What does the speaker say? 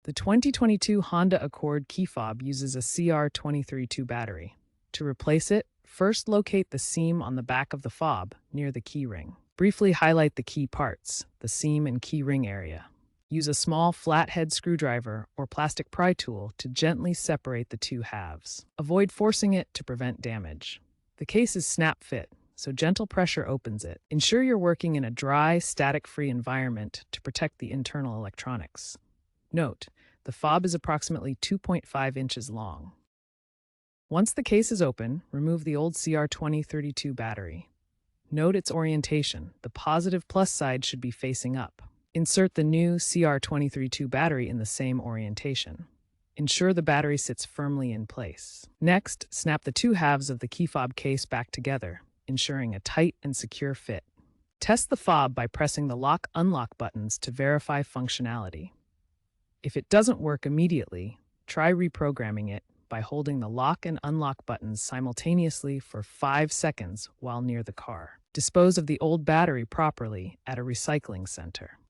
The 2022 Honda Accord key fob uses a CR232 battery. To replace it, first locate the seam on the back of the fob near the key ring. Briefly highlight the key parts, the seam and key ring area. Use a small flathead screwdriver or plastic pry tool to gently separate the two halves. Avoid forcing it to prevent damage. The case is snap fit, so gentle pressure opens it. Ensure you're working in a dry, static-free environment to protect the internal electronics. Note, the fob is approximately 2.5 inches long. Once the case is open, remove the old CR2032 battery. Note its orientation. The positive plus side should be facing up. Insert the new CR2032 battery in the same orientation. Ensure the battery sits firmly in place. Next, snap the two halves of the key fob case back together, ensuring a tight and secure fit. Test the fob by pressing the lock-unlock buttons to verify functionality. If it doesn't work immediately, try reprogramming it by holding the lock and unlock buttons simultaneously for 5 seconds while near the car. Dispose of the old battery properly at a recycling center.